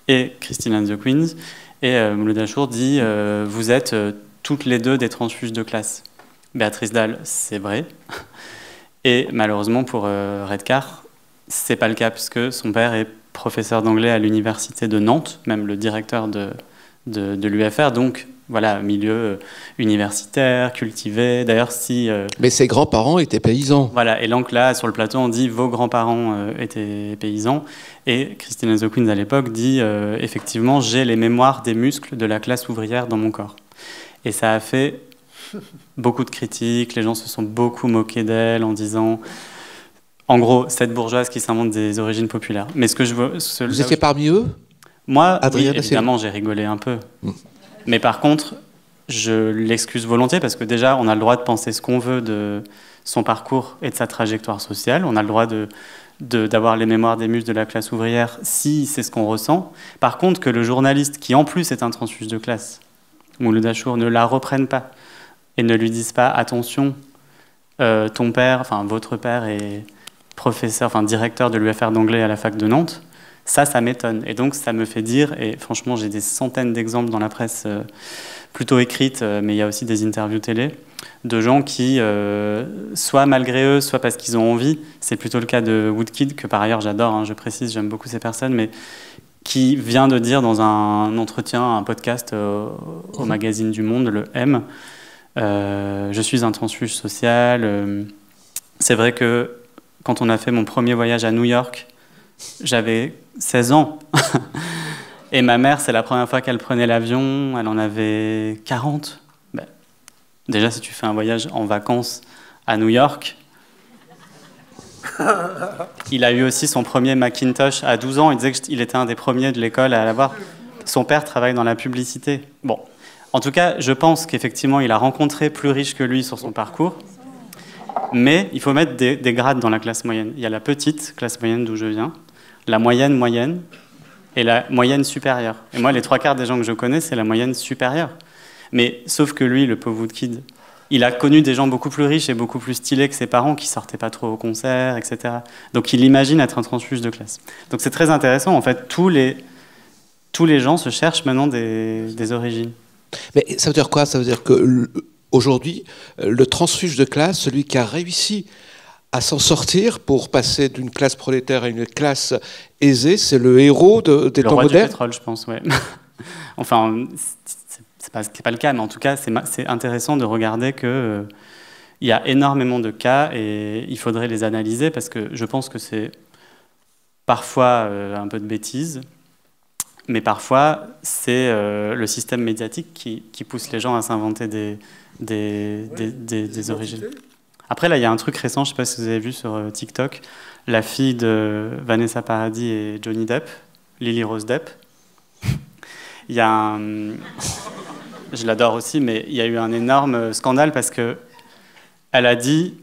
et Christine and the Queens, et Mouloud Achour dit vous êtes toutes les deux des transfuges de classe. Béatrice Dalle, c'est vrai, et malheureusement pour Redcar, c'est pas le cas, puisque son père est professeur d'anglais à l'université de Nantes, même le directeur de l'UFR, donc voilà, milieu universitaire, cultivé. D'ailleurs, si... Mais ses grands-parents étaient paysans. Voilà, et donc là, sur le plateau, on dit « vos grands-parents étaient paysans ». Et Christine Houzeau-Quinn, à l'époque, dit « effectivement, j'ai les mémoires des muscles de la classe ouvrière dans mon corps ». Et ça a fait beaucoup de critiques, les gens se sont beaucoup moqués d'elle en disant... En gros, cette bourgeoise qui s'invente des origines populaires. Mais ce que je veux... Vous étiez parmi eux ? Moi, oui, évidemment, j'ai rigolé un peu. Mais par contre, je l'excuse volontiers parce que déjà, on a le droit de penser ce qu'on veut de son parcours et de sa trajectoire sociale. On a le droit d'avoir les mémoires des muscles de la classe ouvrière si c'est ce qu'on ressent. Par contre, que le journaliste, qui en plus est un transfuge de classe, Mouloud Achour, ne la reprenne pas et ne lui dise pas « attention, ton père, enfin votre père est professeur, enfin directeur de l'UFR d'anglais à la fac de Nantes », ça m'étonne. Et donc, ça me fait dire, et franchement, j'ai des centaines d'exemples dans la presse plutôt écrite, mais il y a aussi des interviews télé, de gens qui, soit malgré eux, soit parce qu'ils ont envie, c'est plutôt le cas de Woodkid, que par ailleurs j'adore, hein, je précise, j'aime beaucoup ces personnes, mais qui vient de dire dans un entretien, un podcast au magazine du Monde, le M, je suis un transfuge social. C'est vrai que quand on a fait mon premier voyage à New York, j'avais 16 ans. Et ma mère, c'est la première fois qu'elle prenait l'avion, elle en avait 40. Ben, déjà, si tu fais un voyage en vacances à New York, il a eu aussi son premier Macintosh à 12 ans. Il disait qu'il était un des premiers de l'école à l'avoir. Son père travaille dans la publicité. Bon, en tout cas, je pense qu'effectivement, il a rencontré plus riche que lui sur son parcours. Mais il faut mettre des grades dans la classe moyenne. Il y a la petite classe moyenne d'où je viens, la moyenne et la moyenne supérieure. Et moi, les 3/4 des gens que je connais, c'est la moyenne supérieure. Mais sauf que lui, le pauvre Woodkid, il a connu des gens beaucoup plus riches et beaucoup plus stylés que ses parents qui sortaient pas trop au concert, etc. Donc il imagine être un transfuge de classe. Donc c'est très intéressant. En fait, tous les gens se cherchent maintenant des origines. Mais ça veut dire quoi? Ça veut dire que aujourd'hui, le transfuge de classe, celui qui a réussi à s'en sortir pour passer d'une classe prolétaire à une classe aisée, c'est le héros des temps modernes. Le roi du pétrole, je pense, ouais. Enfin, c'est pas le cas, mais en tout cas, c'est intéressant de regarder que il y a énormément de cas et il faudrait les analyser parce que je pense que c'est parfois un peu de bêtises, mais parfois c'est le système médiatique qui pousse les gens à s'inventer des origines. Après, là, il y a un truc récent, je ne sais pas si vous avez vu sur TikTok, la fille de Vanessa Paradis et Johnny Depp, Lily Rose Depp. Il y a je l'adore aussi, mais il y a eu un énorme scandale parce qu'elle a dit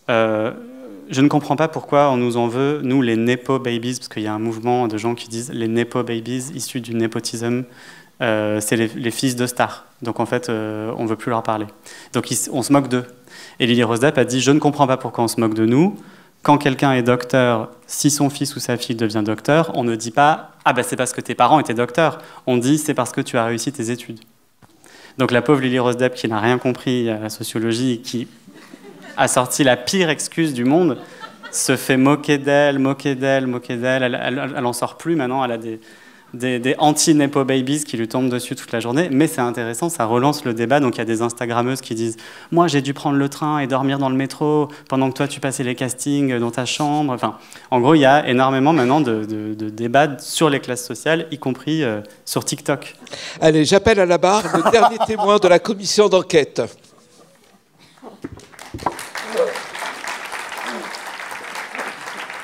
je ne comprends pas pourquoi on nous en veut, nous, les Nepo Babies, parce qu'il y a un mouvement de gens qui disent les Nepo Babies issus du népotisme, c'est les fils de stars. Donc, en fait, on ne veut plus leur parler. Donc, on se moque d'eux. Et Lily Rose Depp a dit « Je ne comprends pas pourquoi on se moque de nous. Quand quelqu'un est docteur, si son fils ou sa fille devient docteur, on ne dit pas « Ah, ben c'est parce que tes parents étaient docteurs. » On dit « C'est parce que tu as réussi tes études. » Donc, la pauvre Lily Rose Depp, qui n'a rien compris à la sociologie, qui a sorti la pire excuse du monde, se fait moquer d'elle. Elle en sort plus maintenant. Elle a des anti-Nepo Babies qui lui tombent dessus toute la journée, mais c'est intéressant, ça relance le débat. Donc il y a des Instagrammeuses qui disent « Moi, j'ai dû prendre le train et dormir dans le métro pendant que toi, tu passais les castings dans ta chambre. » Enfin, en gros, il y a énormément maintenant de débats sur les classes sociales, y compris sur TikTok. Allez, j'appelle à la barre le dernier témoin de la commission d'enquête.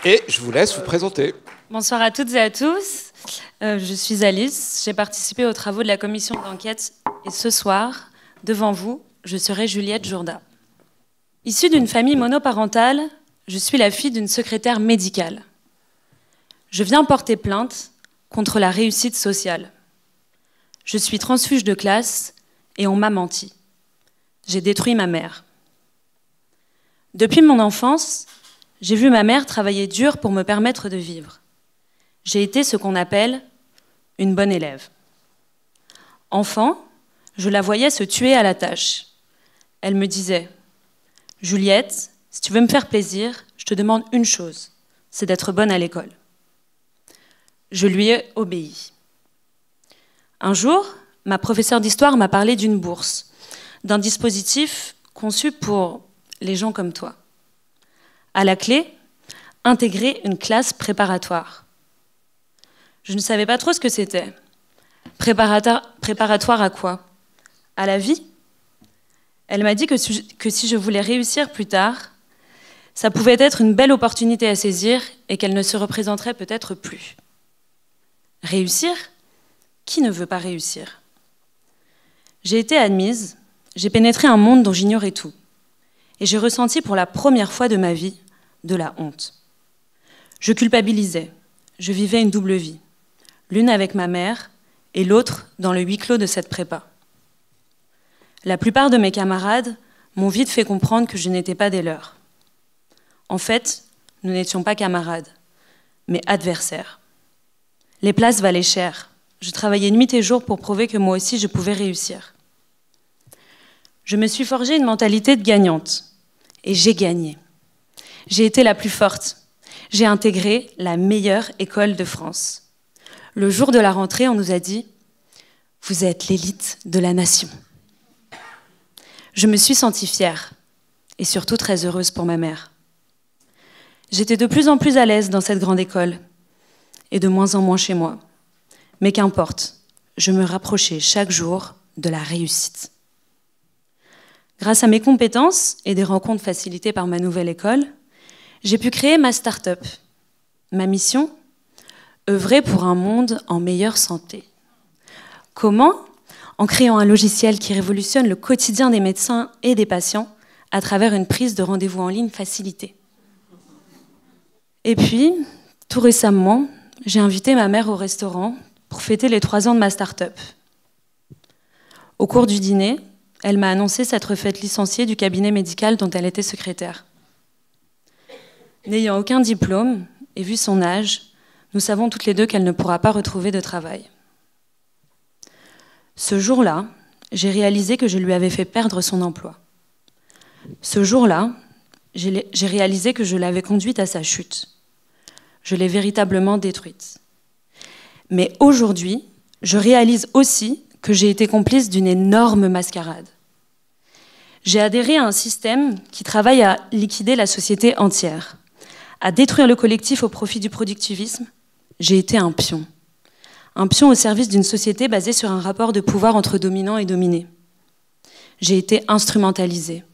Et je vous laisse vous présenter. Bonsoir à toutes et à tous. Je suis Alice, j'ai participé aux travaux de la commission d'enquête et ce soir, devant vous, je serai Juliette Jourda. Issue d'une famille monoparentale, je suis la fille d'une secrétaire médicale. Je viens porter plainte contre la réussite sociale. Je suis transfuge de classe et on m'a menti. J'ai détruit ma mère. Depuis mon enfance, j'ai vu ma mère travailler dur pour me permettre de vivre. J'ai été ce qu'on appelle une bonne élève. Enfant, je la voyais se tuer à la tâche. Elle me disait « Juliette, si tu veux me faire plaisir, je te demande une chose, c'est d'être bonne à l'école. » Je lui ai obéi. Un jour, ma professeure d'histoire m'a parlé d'une bourse, d'un dispositif conçu pour les gens comme toi. À la clé, intégrer une classe préparatoire. Je ne savais pas trop ce que c'était. Préparatoire à quoi? À la vie? Elle m'a dit que si je voulais réussir plus tard, ça pouvait être une belle opportunité à saisir et qu'elle ne se représenterait peut-être plus. Réussir? Qui ne veut pas réussir? J'ai été admise, j'ai pénétré un monde dont j'ignorais tout. Et j'ai ressenti pour la première fois de ma vie de la honte. Je culpabilisais, je vivais une double vie, l'une avec ma mère et l'autre dans le huis clos de cette prépa. La plupart de mes camarades m'ont vite fait comprendre que je n'étais pas des leurs. En fait, nous n'étions pas camarades, mais adversaires. Les places valaient cher. Je travaillais nuit et jour pour prouver que moi aussi je pouvais réussir. Je me suis forgé une mentalité de gagnante. Et j'ai gagné. J'ai été la plus forte. J'ai intégré la meilleure école de France. Le jour de la rentrée, on nous a dit « Vous êtes l'élite de la nation ». Je me suis sentie fière et surtout très heureuse pour ma mère. J'étais de plus en plus à l'aise dans cette grande école et de moins en moins chez moi. Mais qu'importe, je me rapprochais chaque jour de la réussite. Grâce à mes compétences et des rencontres facilitées par ma nouvelle école, j'ai pu créer ma start-up. Ma mission? Œuvrer pour un monde en meilleure santé. Comment? En créant un logiciel qui révolutionne le quotidien des médecins et des patients à travers une prise de rendez-vous en ligne facilitée. Et puis, tout récemment, j'ai invité ma mère au restaurant pour fêter les 3 ans de ma start-up. Au cours du dîner, elle m'a annoncé s'être faite licenciée du cabinet médical dont elle était secrétaire. N'ayant aucun diplôme, et vu son âge, nous savons toutes les deux qu'elle ne pourra pas retrouver de travail. Ce jour-là, j'ai réalisé que je lui avais fait perdre son emploi. Ce jour-là, j'ai réalisé que je l'avais conduite à sa chute. Je l'ai véritablement détruite. Mais aujourd'hui, je réalise aussi que j'ai été complice d'une énorme mascarade. J'ai adhéré à un système qui travaille à liquider la société entière, à détruire le collectif au profit du productivisme. J'ai été un pion au service d'une société basée sur un rapport de pouvoir entre dominants et dominés. J'ai été instrumentalisée,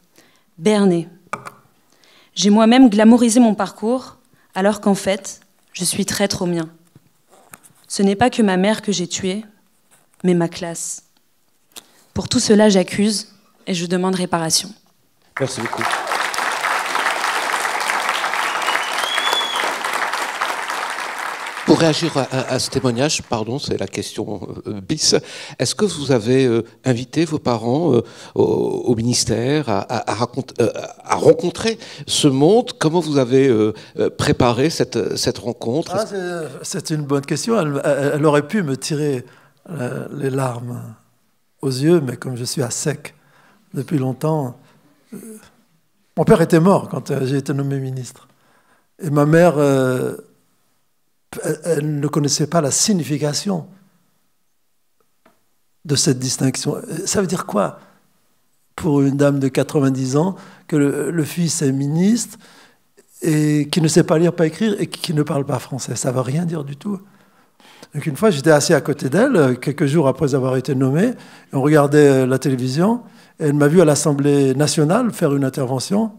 bernée. J'ai moi-même glamourisé mon parcours, alors qu'en fait, je suis traître au mien. Ce n'est pas que ma mère que j'ai tuée, mais ma classe. Pour tout cela, j'accuse et je demande réparation. Merci beaucoup. Pour réagir à ce témoignage, pardon, c'est la question bis, est-ce que vous avez invité vos parents au ministère à rencontrer ce monde? Comment vous avez préparé cette rencontre? C'est une bonne question. Elle aurait pu me tirer les larmes aux yeux, mais comme je suis à sec depuis longtemps, mon père était mort quand j'ai été nommé ministre. Et ma mère, elle ne connaissait pas la signification de cette distinction. Ça veut dire quoi pour une dame de 90 ans que le fils est ministre et qui ne sait pas lire, pas écrire et qui ne parle pas français? Ça ne veut rien dire du tout. Donc une fois, j'étais assis à côté d'elle, quelques jours après avoir été nommé, et on regardait la télévision, et elle m'a vu à l'Assemblée nationale faire une intervention.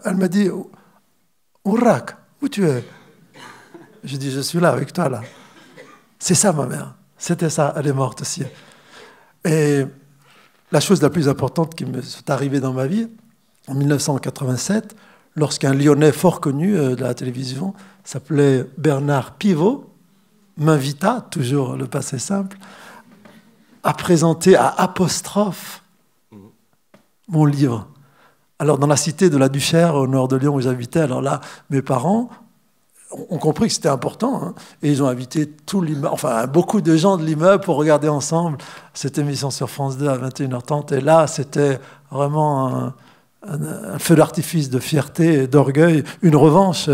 Elle m'a dit « Ourak, où tu es ?» J'ai dit « Je suis là, avec toi, là. » C'est ça, ma mère. C'était ça. Elle est morte aussi. Et la chose la plus importante qui m'est arrivée dans ma vie, en 1987, lorsqu'un Lyonnais fort connu de la télévision, s'appelait Bernard Pivot, m'invita, toujours le passé simple, à présenter à Apostrophe mon livre. Alors, dans la cité de la Duchère, au nord de Lyon, où j'habitais, alors là, mes parents ont compris que c'était important, hein, et ils ont invité tout l'immeuble, enfin, beaucoup de gens de l'immeuble pour regarder ensemble cette émission sur France 2 à 21h30. Et là, c'était vraiment un feu d'artifice de fierté et d'orgueil, une revanche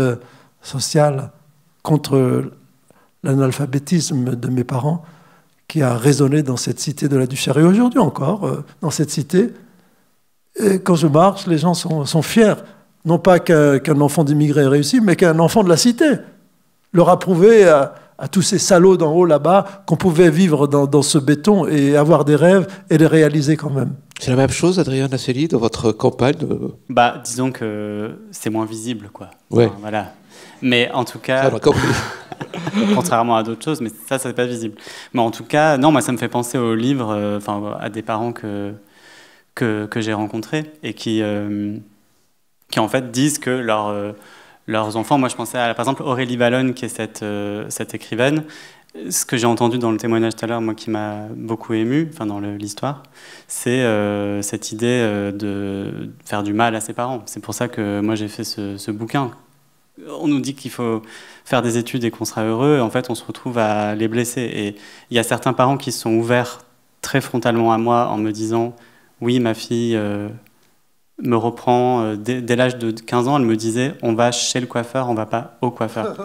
sociale contre l'analphabétisme de mes parents qui a résonné dans cette cité de la Duchère. Et aujourd'hui encore, dans cette cité, et quand je marche, les gens sont fiers. Non pas qu'un enfant d'immigré ait réussi, mais qu'un enfant de la cité leur a prouvé à tous ces salauds d'en haut là-bas qu'on pouvait vivre dans ce béton et avoir des rêves et les réaliser quand même. C'est la même chose, Adrien Naselli, dans votre campagne Disons que c'est moins visible, quoi. Ouais. Enfin, voilà. Mais en tout cas... contrairement à d'autres choses, mais ça, c'est pas visible. Mais en tout cas, non, moi, ça me fait penser aux livres, à des parents que j'ai rencontrés et qui en fait disent que leurs enfants, moi je pensais à par exemple Aurélie Valonne qui est cette écrivaine. Ce que j'ai entendu dans le témoignage tout à l'heure, moi qui m'a beaucoup ému, dans l'histoire, c'est cette idée de faire du mal à ses parents. C'est pour ça que moi j'ai fait ce bouquin. On nous dit qu'il faut faire des études et qu'on sera heureux, et en fait on se retrouve à les blesser. Et il y a certains parents qui se sont ouverts très frontalement à moi en me disant « Oui, ma fille me reprend, dès l'âge de 15 ans, elle me disait « On va chez le coiffeur, on va pas au coiffeur ».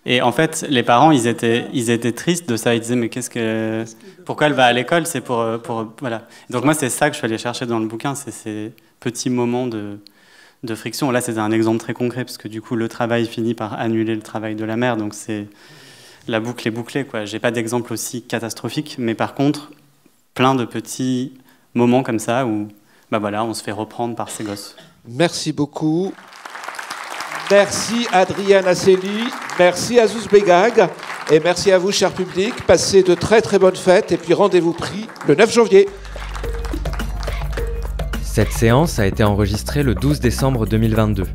Et en fait, les parents, ils étaient tristes de ça. Ils disaient, mais pourquoi elle va à l'école? C'est pour voilà. Donc moi, c'est ça que je suis allé chercher dans le bouquin, c'est ces petits moments de friction. Là, c'est un exemple très concret, parce que du coup, le travail finit par annuler le travail de la mère. Donc la boucle est bouclée, quoi. J'ai pas d'exemple aussi catastrophique, mais par contre, plein de petits moments comme ça où, on se fait reprendre par ses gosses. Merci beaucoup. Merci Adrien Naselli, merci Azouz Begag et merci à vous, cher public. Passez de très très bonnes fêtes et puis rendez-vous pris le 9 janvier. Cette séance a été enregistrée le 12 décembre 2022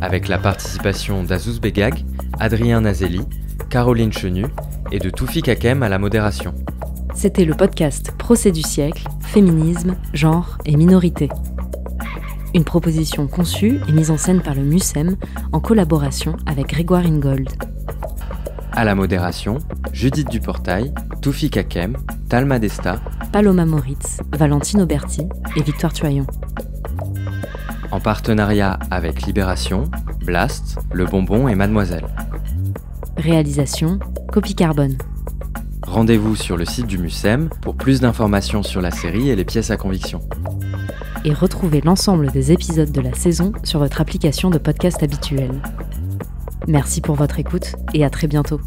avec la participation d'Azouz Begag, Adrien Naselli, Caroline Chenu et de Toufik Hakem à la modération. C'était le podcast Procès du siècle, féminisme, genre et minorité. Une proposition conçue et mise en scène par le MUSEM en collaboration avec Grégoire Ingold. À la modération, Judith Duportail, Toufik Hakem, Talma Desta, Paloma Moritz, Valentine Auberti et Victoire Tuaillon. En partenariat avec Libération, Blast, Le Bonbon et Mademoiselle. Réalisation, Copie Carbone. Rendez-vous sur le site du MUSEM pour plus d'informations sur la série et les pièces à conviction. Et retrouvez l'ensemble des épisodes de la saison sur votre application de podcast habituelle. Merci pour votre écoute et à très bientôt.